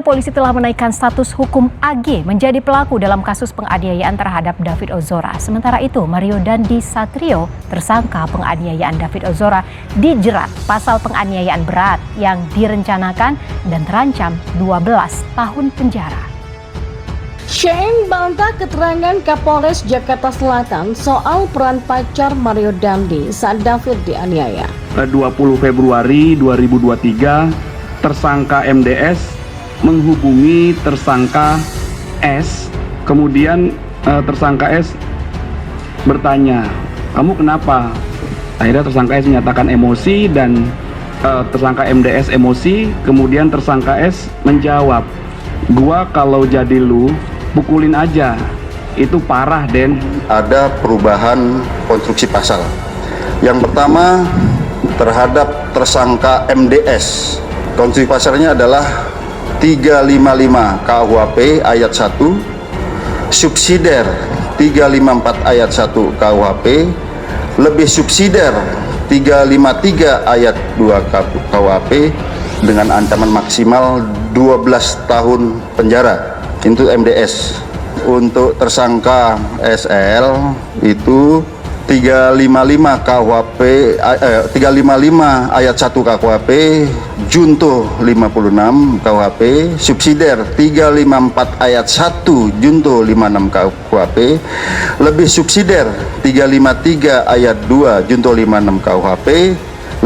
polisi telah menaikkan status hukum AG menjadi pelaku dalam kasus penganiayaan terhadap David Ozora. Sementara itu, Mario Dandi Satrio, tersangka penganiayaan David Ozora, dijerat pasal penganiayaan berat yang direncanakan dan terancam 12 tahun penjara. Shane bantah keterangan Kapolres Jakarta Selatan soal peran pacar Mario Dandi saat David dianiaya. 20 Februari 2023, tersangka MDS menghubungi tersangka S, kemudian tersangka S bertanya, "Kamu kenapa?" Akhirnya tersangka S menyatakan emosi dan tersangka MDS emosi, kemudian tersangka S menjawab, "Gua kalau jadi lu, pukulin aja, itu parah, Den." Ada perubahan konstruksi pasal. Yang pertama, terhadap tersangka MDS, konstruksi pasalnya adalah 355 KUHP ayat 1, subsidiar 354 ayat 1 KUHP, lebih subsidiar 353 ayat 2 KUHP dengan ancaman maksimal 12 tahun penjara. Itu MDS. Untuk tersangka SL itu 355 KUHP 355 ayat 1 KUHP, junto 56 KUHP, subsidiar 354 ayat 1 junto 56 KUHP, lebih subsidiar 353 ayat 2 junto 56 KUHP,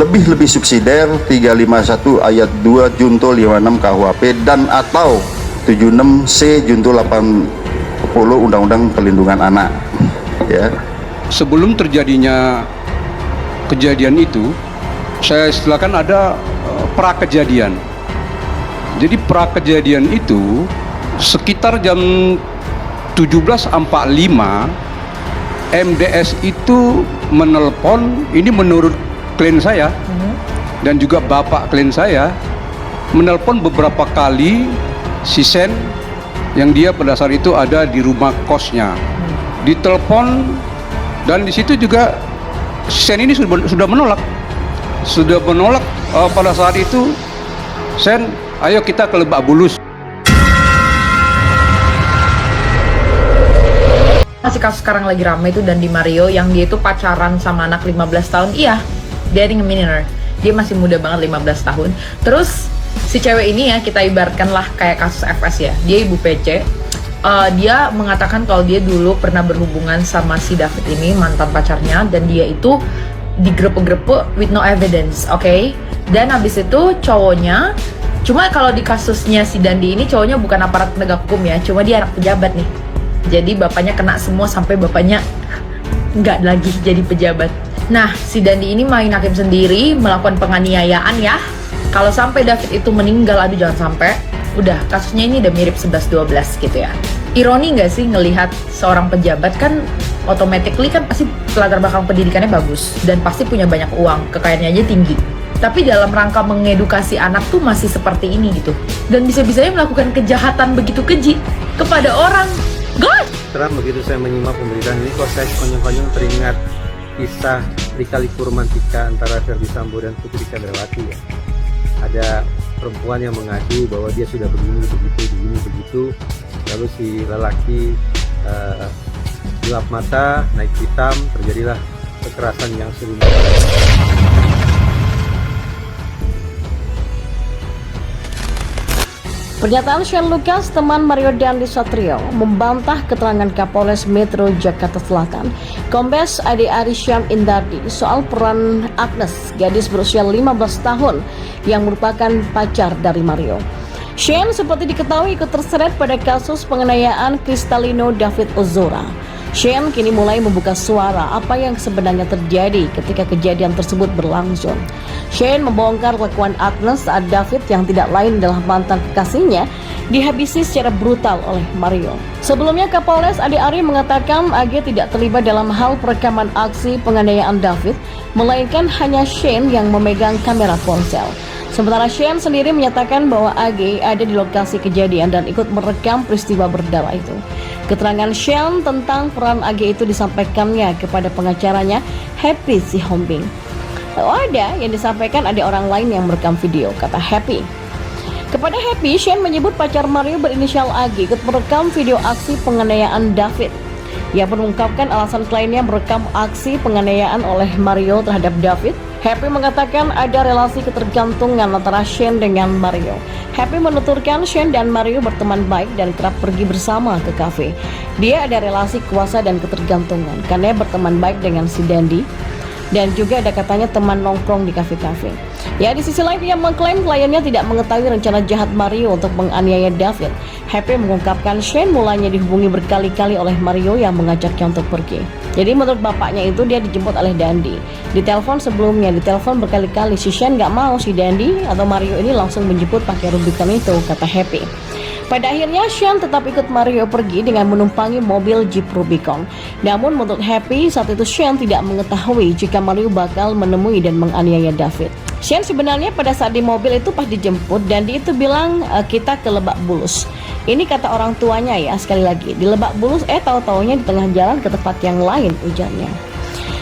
lebih subsidiar 351 ayat 2 junto 56 KUHP dan atau 76C junto 80 Undang-Undang Perlindungan Anak. Ya. Sebelum terjadinya kejadian itu, saya istilahkan ada pra-kejadian. Jadi pra-kejadian itu sekitar jam 17.45 MDS itu menelpon, ini menurut klien saya dan juga bapak klien saya, menelpon beberapa kali si Sen yang dia pada saat itu ada di rumah kosnya. Ditelepon dan di situ juga Sen ini sudah menolak pada saat itu. Sen, ayo kita ke Lebak Bulus. Masih kasus sekarang lagi ramai itu Dandi Mario yang dia itu pacaran sama anak 15 tahun. Iya, dating a minor. Dia masih muda banget, 15 tahun. Terus si cewek ini ya, kita ibaratkan lah kayak kasus FS ya. Dia ibu PC. Dia mengatakan kalau dia dulu pernah berhubungan sama si David ini, mantan pacarnya, dan dia itu digrepe-grepe with no evidence, oke? Dan habis itu cowoknya, cuma kalau di kasusnya si Dandi ini cowoknya bukan aparat penegak hukum ya, cuma dia anak pejabat nih. Jadi bapaknya kena semua sampai bapaknya nggak lagi jadi pejabat. Nah, si Dandi ini main hakim sendiri, melakukan penganiayaan ya. Kalau sampai David itu meninggal, aduh jangan sampai. Udah, kasusnya ini udah mirip 11-12 gitu ya. Ironi nggak sih ngelihat seorang pejabat kan automatically kan pasti latar belakang pendidikannya bagus dan pasti punya banyak uang, kekayaannya aja tinggi. Tapi dalam rangka mengedukasi anak tuh masih seperti ini gitu. Dan bisa-bisanya melakukan kejahatan begitu keji kepada orang. God! Terang begitu saya menyimak pemberitaan ini, kok saya konyol-konyol teringat kisah lika-liku romantika antara Ferdy Sambo dan Putri Candrawati ya. Ada perempuan yang mengadu bahwa dia sudah begini begitu, lalu si lelaki gelap mata, naik hitam, terjadilah kekerasan yang sedemikian. Pernyataan Shane Lucas, teman Mario Dandi Satrio, membantah keterangan Kapolres Metro Jakarta Selatan, Kombes Ade Arysyam Indardi, soal peran Agnes, gadis berusia 15 tahun yang merupakan pacar dari Mario. Shane seperti diketahui ikut terseret pada kasus penganiayaan Kristalino David Ozora. Shane kini mulai membuka suara apa yang sebenarnya terjadi ketika kejadian tersebut berlangsung. Shane membongkar kelakuan Agnes saat David yang tidak lain adalah mantan kekasihnya dihabisi secara brutal oleh Mario. Sebelumnya Kapolres Ade Ari mengatakan AG tidak terlibat dalam hal perekaman aksi penganiayaan David, melainkan hanya Shane yang memegang kamera ponsel. Sementara Shane sendiri menyatakan bahwa AG ada di lokasi kejadian dan ikut merekam peristiwa berdarah itu. Keterangan Shane tentang peran AG itu disampaikannya kepada pengacaranya Happy Sihombing. Ada yang disampaikan ada orang lain yang merekam video, kata Happy. Kepada Happy, Shane menyebut pacar Mario berinisial AG ikut merekam video aksi penganiayaan David. Ia pun mengungkapkan alasan kliennya merekam aksi penganiayaan oleh Mario terhadap David. Happy mengatakan ada relasi ketergantungan antara Shane dengan Mario. Happy menuturkan Shane dan Mario berteman baik dan kerap pergi bersama ke kafe. Dia ada relasi kuasa dan ketergantungan karena berteman baik dengan si Dandy. Dan juga ada katanya teman nongkrong di kafe-kafe. Ya, di sisi lain ia mengklaim kliennya tidak mengetahui rencana jahat Mario untuk menganiaya David. Happy mengungkapkan Shane mulanya dihubungi berkali-kali oleh Mario yang mengajaknya untuk pergi. Jadi menurut bapaknya itu dia dijemput oleh Dandy. Ditelepon sebelumnya, ditelepon berkali-kali. Si Shane nggak mau si Dandy atau Mario ini langsung menjemput pakai Rubicon itu, kata Happy. Pada akhirnya Shane tetap ikut Mario pergi dengan menumpangi mobil Jeep Rubicon. Namun menurut Happy saat itu Shane tidak mengetahui jika Mario bakal menemui dan menganiaya David. Shane sebenarnya pada saat di mobil itu pas dijemput dan dia itu bilang kita ke Lebak Bulus. Ini kata orang tuanya ya, sekali lagi di Lebak Bulus tahu-taunya di tengah jalan ke tempat yang lain, ujarnya.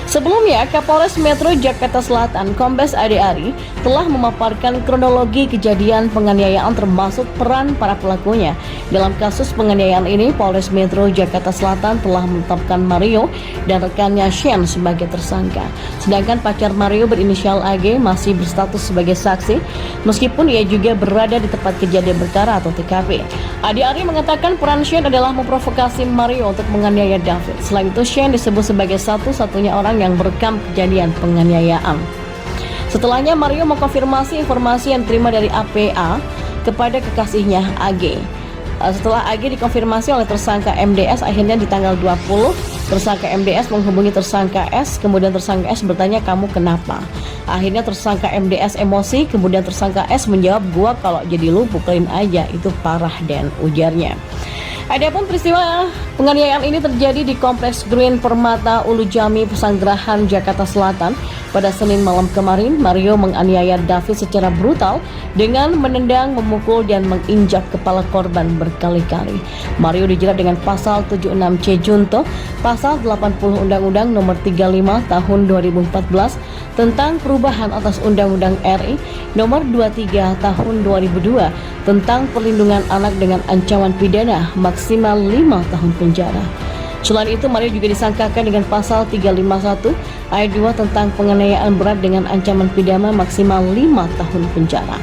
Sebelumnya, Kapolres Metro Jakarta Selatan, Kombes Ade Ari, telah memaparkan kronologi kejadian penganiayaan termasuk peran para pelakunya. Dalam kasus penganiayaan ini, Polres Metro Jakarta Selatan telah menetapkan Mario dan rekannya Shane sebagai tersangka. Sedangkan pacar Mario berinisial AG masih berstatus sebagai saksi, meskipun ia juga berada di tempat kejadian perkara atau TKP. Ade Ari mengatakan peran Shane adalah memprovokasi Mario untuk menganiaya David. Selain itu, Shane disebut sebagai satu-satunya orang yang merekam kejadian penganiayaan. Setelahnya Mario mengkonfirmasi informasi yang diterima dari APA kepada kekasihnya AG. Setelah AG dikonfirmasi oleh tersangka MDS, akhirnya di tanggal 20 tersangka MDS menghubungi tersangka S, kemudian tersangka S bertanya kamu kenapa. Akhirnya tersangka MDS emosi, kemudian tersangka S menjawab gua kalau jadi lu pukulin aja, itu parah dan ujarnya. Adapun peristiwa penganiayaan ini terjadi di Kompleks Green Permata Ulu Jami, Pesanggerahan, Jakarta Selatan. Pada Senin malam kemarin, Mario menganiaya David secara brutal dengan menendang, memukul, dan menginjak kepala korban berkali-kali. Mario dijerat dengan pasal 76C Junto, pasal 80 Undang-Undang Nomor 35 Tahun 2014 tentang perubahan atas Undang-Undang RI Nomor 23 Tahun 2002 tentang perlindungan anak dengan ancaman pidana maksimal 5 tahun penjara. Selain itu, Mario juga disangkakan dengan pasal 351 ayat 2 tentang penganiayaan berat dengan ancaman pidana maksimal 5 tahun penjara.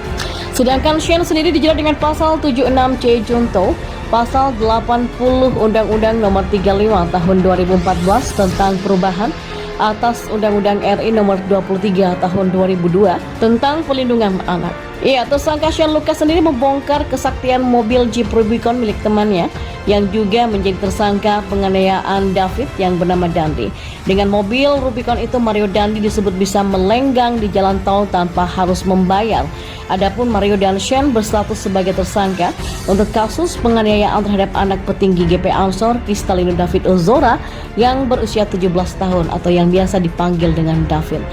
Sedangkan Shane sendiri dijerat dengan pasal 76C Junto, pasal 80 Undang-Undang Nomor 35 Tahun 2014 tentang perubahan atas Undang-Undang RI Nomor 23 Tahun 2002 tentang perlindungan anak. Iya, tersangka Shane Lucas sendiri membongkar kesaktian mobil Jeep Rubicon milik temannya yang juga menjadi tersangka penganiayaan David yang bernama Dandy. Dengan mobil Rubicon itu, Mario Dandy disebut bisa melenggang di jalan tol tanpa harus membayar. Adapun Mario dan Shane berstatus sebagai tersangka untuk kasus penganiayaan terhadap anak petinggi GP Ansor, Kristalino David Ozora yang berusia 17 tahun atau yang biasa dipanggil dengan David.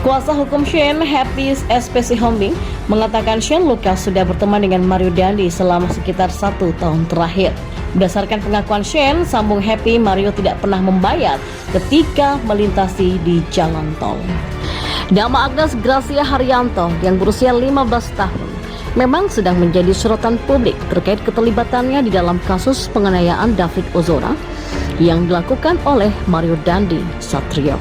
Kuasa hukum Shane, Happy SPC Hombing, mengatakan Shane Lucas sudah berteman dengan Mario Dandy selama sekitar 1 tahun terakhir. Berdasarkan pengakuan Shane, sambung Happy, Mario tidak pernah membayar ketika melintasi di jalan tol. Nama Agnes Gracia Haryanto yang berusia 15 tahun memang sedang menjadi sorotan publik terkait keterlibatannya di dalam kasus penganiayaan David Ozora yang dilakukan oleh Mario Dandi Satrio.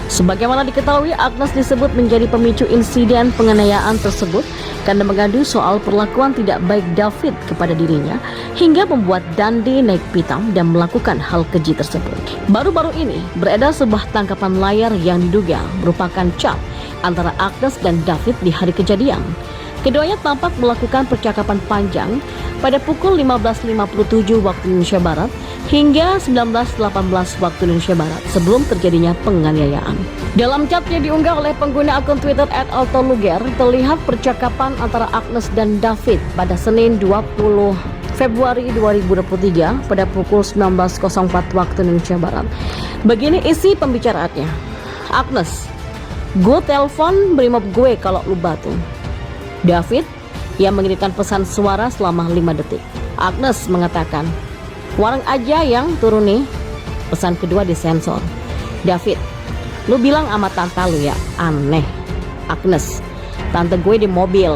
Sebagaimana diketahui, Agnes disebut menjadi pemicu insiden penganiayaan tersebut karena mengadu soal perlakuan tidak baik David kepada dirinya hingga membuat Dandi naik pitam dan melakukan hal keji tersebut. Baru-baru ini beredar sebuah tangkapan layar yang diduga merupakan chat antara Agnes dan David di hari kejadian. Keduanya tampak melakukan percakapan panjang pada pukul 15.57 waktu Indonesia Barat hingga 19.18 waktu Indonesia Barat sebelum terjadinya penganiayaan. Dalam chat yang diunggah oleh pengguna akun Twitter @altoluger, terlihat percakapan antara Agnes dan David pada Senin 20 Februari 2023 pada pukul 19.04 waktu Indonesia Barat. Begini isi pembicaraannya. Agnes, gue telepon brimob gue kalau lu batu. David, yang mengirimkan pesan suara selama 5 detik. Agnes mengatakan, warang aja yang turun nih. Pesan kedua disensor. David, lu bilang sama tante lu ya, aneh. Agnes, tante gue di mobil.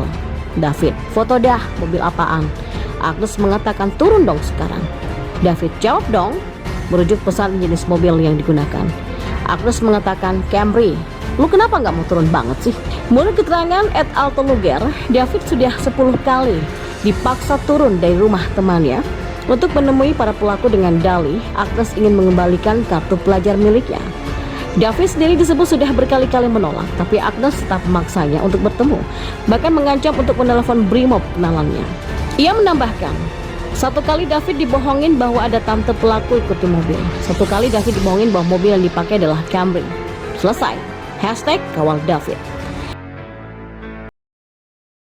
David, foto dah, mobil apaan? Agnes mengatakan turun dong sekarang. David, jawab dong, merujuk pesan jenis mobil yang digunakan. Agnes mengatakan Camry. Lu kenapa nggak mau turun banget sih? Menurut keterangan @Alto Luger, David sudah 10 kali dipaksa turun dari rumah temannya untuk menemui para pelaku dengan dalih Agnes ingin mengembalikan kartu pelajar miliknya. David sendiri disebut sudah berkali-kali menolak, tapi Agnes tetap memaksanya untuk bertemu, bahkan mengancam untuk menelepon Brimob kenalannya. Ia menambahkan, satu kali David dibohongin bahwa ada tante pelaku ikut di mobil. Satu kali David dibohongin bahwa mobil yang dipakai adalah Camry. Selesai. #Kawal David.